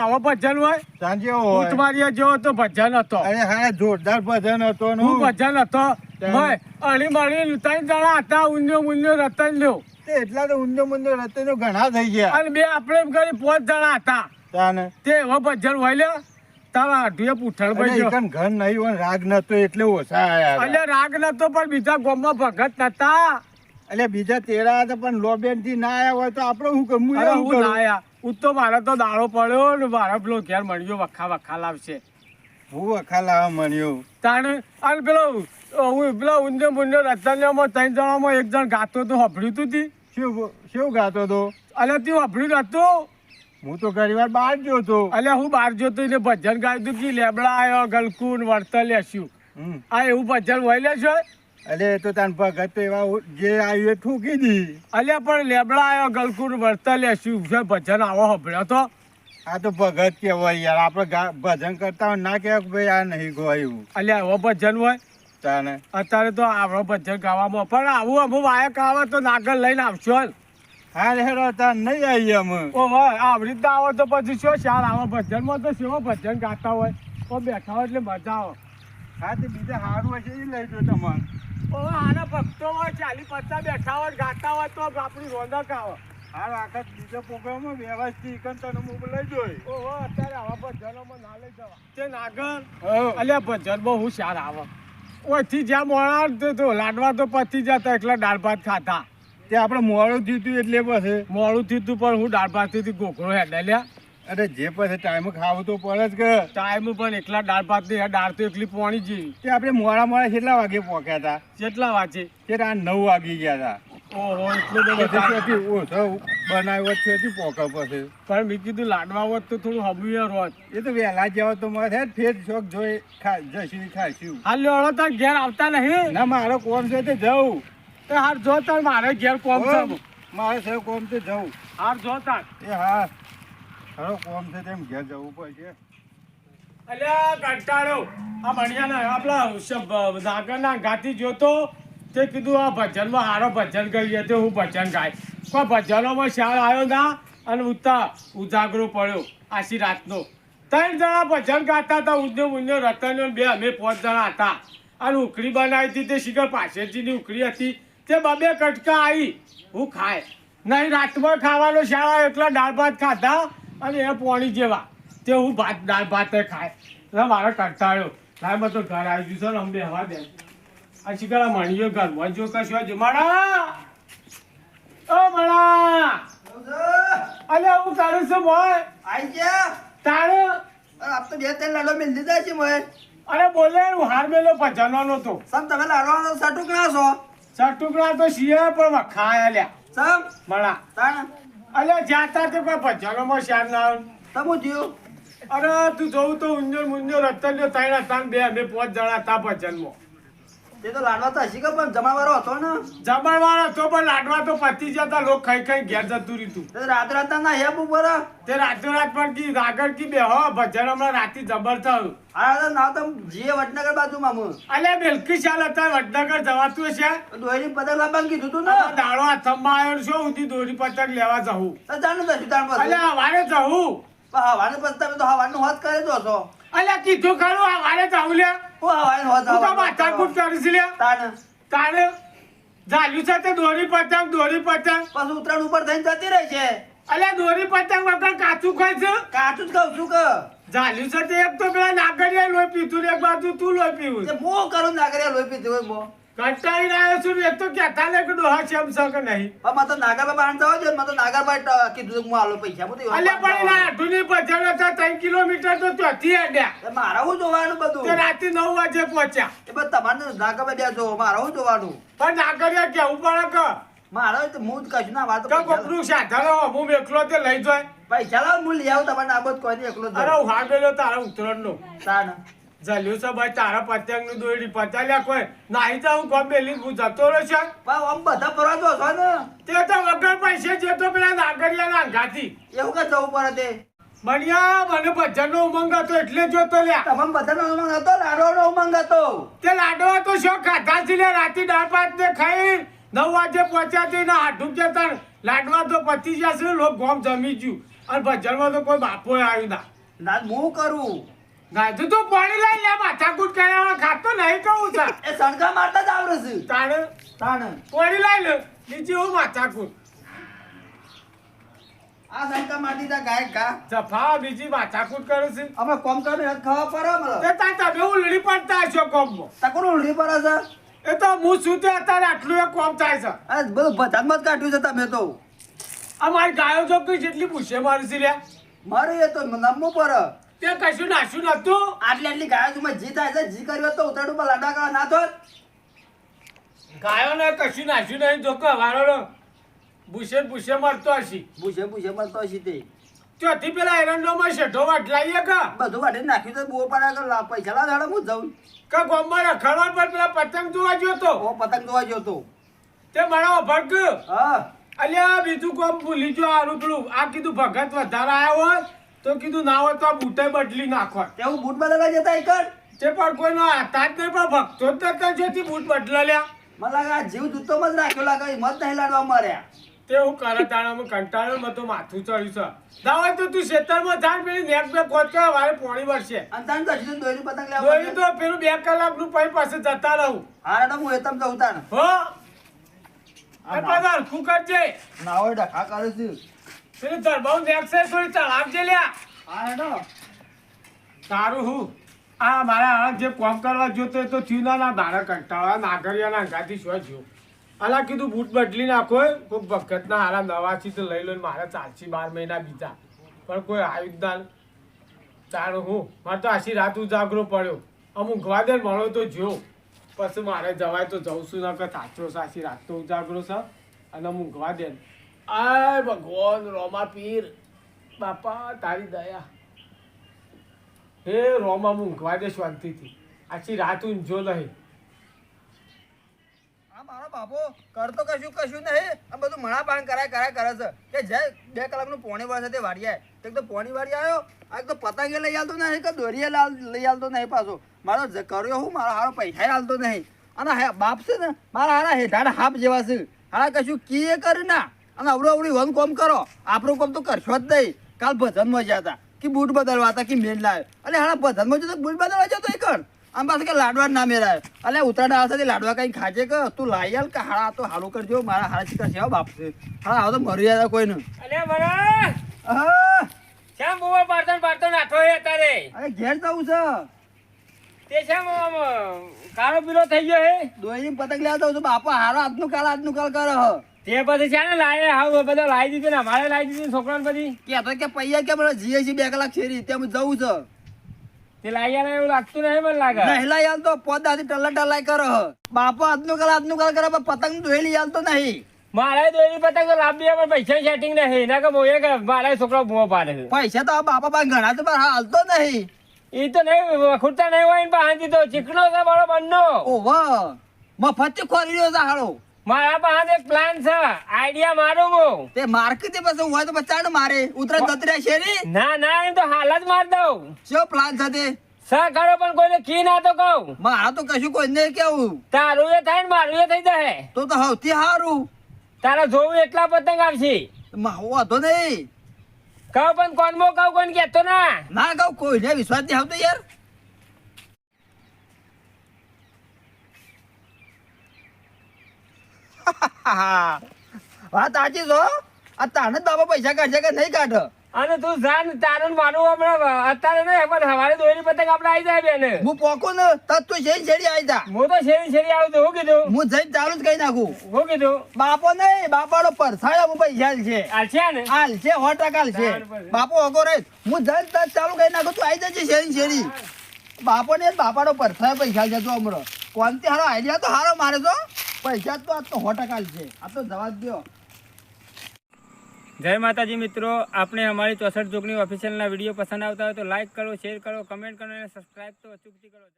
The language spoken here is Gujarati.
આવો ભજન હોય સાંજે હોય તમારી જેવો તો ભજન હતો. અરે હા જોરદાર ભજન હતો હું ભજન હતો ભાઈ અળી મળી 3 જણા હતા ઊંધો મુંજો રતન લ્યો એટલા તો ઊંધો મુંજો રતનો ઘણા થઈ ગયા અને બે આપણે એમ કરી 5 જણા હતા તાને તે એવો ભજન હોય લ્યો તારા આઢુએ પૂઠળ ભાઈ ઘર નહીં હોય રાગ નતો એટલે ઓછા આયા એટલે રાગ નતો પણ બીજા ગામમાં ભગત નતા એટલે બીજા તેરા હતા પણ લોબેન થી ના આયા હોય તો આપણે હું કરું હું ના આયા હું તો મારે તો દાડો પડ્યો ને મારા પેલો ઘેર મળ્યો વખા લાવશે હું વખા લાવવા મળ્યો તાણે અને પેલો હું પેલા ઊંધે મુંજો રતનમાં 3 જણામાં 1 જણ ગાતો તો હભળ્યું તું તી શું ગાતો તો અલે તું હભળ્યું નતું હું તો ઘણી વાર બહાર ગયો તો અલે હું બહાર જોતો એટલે ભજન ગાયું તું કે લેબડા આવ્યો ગલકુન વર્તલ લેસ્યું આ એવું ભજન હોય લેશો અલે તો તાન ભગત તો એવા જે આવ્યું એ ઠૂકી દી અલ્યા પણ લેબડા આવ્યો ગલકુન વર્તલ લેસ્યું ભજન આવો હભળ્યો તો આ તો ભગત કેવાય યાર આપણે ભજન કરતા હોય ના કહેવાય કે ભાઈ આ નહીં ગવાયું અલ્યા એવો ભજન હોય તાને અત્યારે તો આપણો ભજન ગાવામાં પણ આવું અમુક વાયક આવે તો નાગર લઈને આવશો હા હેરો તાર નહીં આવીએ અમે ઓહો આવી રીતના આવો તો પછી શું શાર આવો ભજનમાં તો શેવો ભજન ગાતા હોય તો બેઠા હોય એટલે મજા આવે હા તે બીજા સારું હશે એ લઈ જો તમારે ઓહો આના ભક્તો હોય 40-50 બેઠા હોય ગાતા હોય તો આપણી રોનક આવે હા આખા બીજો પ્રોગ્રામમાં વ્યવસ્થિત તને હું લઈ જોઈ ઓહો અત્યારે આવા ભજનોમાં ના લઈ જવા તે નાગર અલ્યા ભજનમાં હું શાર આવે ઓથી જ્યાં મોડા તો લાડવા તો પતી જતા એકલા દાળ ભાત ખાતા તે આપણે મોડું થયું હતું એટલે પછી મોડું થયું હતું પણ હું દાળ ભાતથી ગોખરો હેડા લ્યા અરે જે પછી ટાઈમ ખાવું તો પડે જ કે ટાઈમ પણ એકલા દાળ ભાતની દાળ તો એકલી પોણી જેવી તે આપણે મોડા કેટલા વાગે પહોંચ્યા હતા કેટલા વાંચે તે આ 9 વાગી ગયા હતા ઓહો એટલું બધું ઓછો બનાવ્યો છે પોકા પછી પણ મેં કીધું લાડવા હોત તો થોડું હબુય રોત એ તો વહેલા જાવ તો મારે ફેર શોખ જોઈ જશું ખાશું હાલ લ્યો તાર ઘેર આવતા નહીં ના મારો કોમ છે તે જવું તો હાર જો તાર મારે ઘેર કોમ છે મારે સૌ કોમ છે જવું હાર જો તાર એ હા ખરો કોમ છે તેમ ઘેર જવું પડશે અલ્યા કંટાળો આ મણિયાના આપલા નાગરના ગાતી જોતો તે કીધું આ ભજનમાં હારો ભજન ગઈએ તો હું ભજન ગાય કોઈ ભજનોમાં શાળ આવ્યો ના અને ઉજાગરો પડ્યો આશી રાતનો 3 જણા ભજન ગાતા હતા ઊંધો રતન બે અમે 5 જણા હતા અને ઉકળી બનાવી હતી તે શિખર પાછળજીની ઉકળી હતી તે 2 કટકા આવી હું ખાય નહીં રાતમાં ખાવાનો શાળા એકલા દાળ ભાત ખાધા અને એ પોણી જેવા તે હું દાળ ભાત ખાય એટલે મારો કંટાળ્યો લાય તો ઘર આવી ગયું છે ને અમને હવા દે આ શિખર મણીયો ઘરમાં જો કશું જમાડા ઓ મણા અલે હું કરું છું બોય આઈ જા તારે આપ તો 2-3 લાડો મેલ દીધા છે મોય અરે બોલે હું હાર મેલો ભજનનો તો સમ તમે લાડવાનો સટુકડા છો સટુકડા તો સીએ પણ વખાય અલ્યા સમ મણા તાણ અલે જાતા તો કોઈ ભજનોમાં શાર ના તમુ જીઓ અરે તું જોઉં તો ઊંજો મુંજો રતન જો 3 હતા 2 અમે 5 જણા હતા ભજનમાં તે તો લાડવા તો હસી કે પણ જમાવાળો હતો ને જમણવાર હતો પણ લાડવા તો પતી જતા લોક ખાઈ ખાઈ ઘેર જતું રીતું તે રાત ના હેબ ઉપર તે રાતોરાત પણ કી રાગર કી બેહો ભજન હમણાં રાતી જબર થયું આ ના તમ જીએ વડનગર બાજુ મામુ અલે બિલકી ચાલ હતા વડનગર જવાતું હશે દોરી પતંગ લાવવાનું કીધું તું ને દાડો હાથમાં આવ્યો છો ઉધી દોરી પતંગ લેવા જવું તો જાણું તો તાણ પર અલે હવારે જવું હવાનું પછી તમે તો હવાનું હોત કરે તો છો અલે કીધું ખરું હવારે જવું લે હું હવાનું હોત તું તો માથાકૂટ કરીશ લે તાણ તારે જાલ્યું છે તે દોરી પતંગ પછી ઉતરાણ ઉપર થઈને જતી રહી છે અલે દોરી પતંગ વગર કાચું ખાય છે કાચું જ કહું છું કે જાલ્યું છે તે એક તો પેલા નાગરિયા લોહી પીતું ને એક બાજુ તું લોહી પીવું તે મો કરું નાગરિયા લોહી પીધું હોય મો કંટાઈ રહ્યો છું એક તો કહેતા ને કે ડોહા છે એમ છે કે નહીં પણ તો નાગરબાઈ આણતા હોય છે મને તો નાગરબાઈ કીધું હું આલો પૈસા હું અલે પણ એના આઠુની ભજન હતા 3 કિલોમીટર તો ત્યાંથી અડ્યા મારા હું જોવાનું બધું તે રાતે 9 વાગે પહોંચ્યા એ બધું તમારે નાગરબાઈ દે છો મારા હું જોવાનું પણ નાગરિયા કેવું પડે કે મારા તો હું જ કશું ના વાત કે કોકનું સાધન હું એકલો તે લઈ જાય પૈસા લાવ હું લઈ આવું તમારે આ બધું કોઈ નહીં એકલો અરે હા ગયેલો તારા ઉતરણનો તાણ જલ્યું છે ભાઈ તારા પતંગનું દોરી પતાલ્યા કોઈ નાહી તો હું કોમ બેલી હું જતો રહ્યો છે પણ આમ બધા ફરવા જો છો ને તે તો વગર પૈસે જતો પેલા નાગરિયાના અંગાથી એવું કે જવું પડે તે બનિયા મને ભજનનો ઉમંગ હતો એટલે જોતો લ્યા તમામ બધાનો ઉમંગ હતો લાડવાનો ઉમંગ હતો તે લાડવા તો શું ખાધા છે લે રાતી દાળ ભાત ને ખાઈ 9 વાગે પહોંચ્યા તે ના હાડું કેતા લાડવા તો પતી જશે લોક ગોમ જમી ગયું અને ભજનમાં તો કોઈ બાપો આવ્યું ના ના હું કરું ગાધું તો પાણી લઈ લે માથાકૂટ કર્યા ખાતો નહીં કહું છે એ સણકા મારતા જ આવડે છે તાણે તાણ પાણી લઈ લે બીજી હું માથાકૂટ આ સણકા મારતી તા ગાયક ગા જફા બીજી માથાકૂટ કરે છે અમે કોમ કરીને હાથ ખાવા પડે મને તે તાર તમે ઉલડી પડતા હશો કોમમાં તકોર ઉલડી પડે છે એ તો હું શું તે અત્યારે આટલું એ કોમ થાય છે આ બધું બધામાં જ કાઢ્યું છે તમે તો આ મારી ગાયો જો કઈ જેટલી પૂછે મારી છે લ્યા મારે એ તો નમવું પડે તે કશું નાશું નતું આટલી આટલી ગાયો તું જી થાય છે જી કર્યો તો ઉતાડું પર લાડા કરવા ના થોત ગાયોને કશું નાશું નહીં જો કે વાળો ભૂસે મરતો હશી પૂછે પૂછે મળતો હશે તે ત્યાંથી પેલા એરંડોમાં શેઠો વાટલાઈએ કે બધું વાટી નાખ્યું તો બહુ પડે કે પૈસા લા દાડે હું જાઉં કે ગોમમાં રખડવા પર પેલા પતંગ જોવા ગયો તો ઓ પતંગ જોવા ગયો તો તે મારા ભગ હા અલ્યા બીજું કોમ ભૂલી ગયો આ રૂપડું આ કીધું ભગત વધારે આવ્યો હોય તો કીધું ના હોય તો આ બૂટે બદલી નાખો તેવું બૂટ બદલવા જતા એકર તે પણ કોઈનો હાથ જ નહીં પણ ભક્તો જ નતા જોતી બૂટ બદલા લ્યા મને લાગે આ જીવ જૂતોમાં જ રાખ્યો લાગે હિંમત નહીં લાડવા માર્યા તે હું કરે તાણામાં કંટાળ્યો મેં તો માથું ચડ્યું છે દાવા તો તું ખેતરમાં જાય પેલી નેક બે કોચ કે વારે પોણી વળશે અને તાન તો હજી તો દોરી પતંગ લેવા દોરી તો પેલું 2 કલાકનું પૈ પાસે જતા રહું હારે તો હું એતમ જઉં તાન હો આ બધા હરખું કરજે ના હોય ડખા કરે છે પેલું ધરબાઉ નેક છે થોડી ચડાવજે લ્યા હારે તો તારું હું આ મારા આ જે કોમ કરવા જોતો એ તો થયું ના બાળક કંટાળા નાગરિયાના અંગાથી શું જ્યો અલા કીધું બૂટ બદલી નાખો કોઈ વખતના હારા નવાથી તો લઈ લો ને મારે ચાલશી 12 મહિના બીજા પણ કોઈ આયુધદાન ચાલો હું મારે તો આશી રાત ઉજાગરો પડ્યો અમુક ઘવા દે મળો તો જો પછી મારે જવાય તો જઉં છું ન કે થાચો સાચી રાત તો ઉજાગરો છે અને ઊંઘવા દે આય ભગવાન રોમા પીર બાપા તારી દયા હે રોમા ઊંઘવા દે શાંતિથી આખી રાત ઊંઝો નહીં આ મારો બાપો કરતો કશું નહીં આ બધું મણા પાન કરાય કરે છે કે જે 2 કલાકનું પોણી વળશે તે વાડી આય એક તો પોણી વાડી આવ્યો આ તો પતંગે લઈ આલતો નહીં કે દોરીએ લઈ આલતો નહીં પાછો મારો કર્યો હું મારો હારો પૈસા આલતો નહીં અને બાપ છે ને મારા હારા હેઠાડા હાપ જેવા છે હારા કશું કીએ કરે ના અને અવડી વન કોમ કરો આપણું કોમ તો કરશો જ નહીં કાલ ભજનમાં જતા કે બૂટ બદલવા હતા કે મેન લાવ્યો અને હારા ભજનમાં જતો બૂટ બદલવા જતો એ કર આમ પાસે કે લાડવા ના મેરાય અલે ઉતરાડા આવશે લાડવા કઈ ખાજે કે તું લાઈ આલ કે હારા તો હારું કરજો મારા હારા ચીકા છે બાપ છે હારા આવો તો મરી જાય કોઈ ને અલે મરા હા શ્યામ બુવા પાડતો નાઠો હે તારે અરે ઘેર જવું છે તે શ્યામ કાળો પીળો થઈ ગયો હે દોરી પતંગ લેવા જવું છું બાપા હારા આજનું કાલ કરે હ તે પછી છે ને લાય હાવ બધા લાવી દીધી ને અમારે લાવી દીધી છોકરાને બધી કે તો કે પૈયા કે મને જીએ છે 2 કલાક છેરી તેમ જવું છે તે લાઈ આલે એવું લાગતું નહીં મને લાગે નહેલા યાલ તો પોદાથી ટલ્લા કરે હ બાપા આજનું કાલ કરે પણ પતંગ દોરી યાલ તો નહીં મારે દોરી પતંગ તો લાંબી પણ પૈસા સેટિંગ નહીં ના કે મોએ કે મારા છોકરો બુવો પાડે છે પૈસા તો આ બાપા પાસે ઘણા તો પણ હાલતો નહીં એ તો નહીં ખૂટતા નહીં હોય ને પાણી તો ચીકણો છે મારો બંનો ઓહો મફત ખોરી રહ્યો છે હારો મારા પાસે એક પ્લાન છે આઈડિયા મારું હું તે માર્કેટ પછી હોય તો બચાડ મારે ઉતરા દતર્યા શેરી ના એમ તો હાલ જ માર દઉં શું પ્લાન છે તે સા કરો પણ કોઈને કી ના તો કહું મારા તો કશું કોઈ નહીં કેવું તારું એ થાય ને મારું એ થઈ જાય તો સૌથી સારું તારા જોવું એટલા પતંગ આવશે વાંધો નહીં કહું પણ કોણ કહું કોણ કેતો ના કહું કોઈને વિશ્વાસ નહીં આવતો યાર વાત સાચી છો આ તાને બાબા પૈસા કાઢશે કે નહીં કાઢ અને તું જાન તારું મારું હમણાં અત્યારે નહીં પણ હવારે દોરી પતંગ આપણે આવી જાય બેન હું પોકો ને તત તું શેરી શેરી આવી જા હું તો શેરી આવું તો હું કીધું હું જઈને ચાલુ જ કહી નાખું હું કીધું બાપો નહીં બાપાનો પરસાળ હું પૈસા છે આલશે ને હાલ છે 100% છે બાપો અગો રે હું જઈને તત ચાલુ કહી નાખું તું આવી જજે શેરી શેરી બાપો ને બાપાનો પરસાળ પૈસા છે તો હમણાં કોનથી હારો આઈડિયા તો હારો મારે તો પૈસા તો આ તો 100% છે આ તો જવા જ દો જય માતાજી મિત્રો, આપણે અમારી 64 જોગણી ઓફિશિયલના વિડીયો પસંદ આવતા હોય તો લાઈક કરો, શેર કરો, કમેન્ટ કરો અને સબસ્ક્રાઈબ તો અચૂકથી કરો.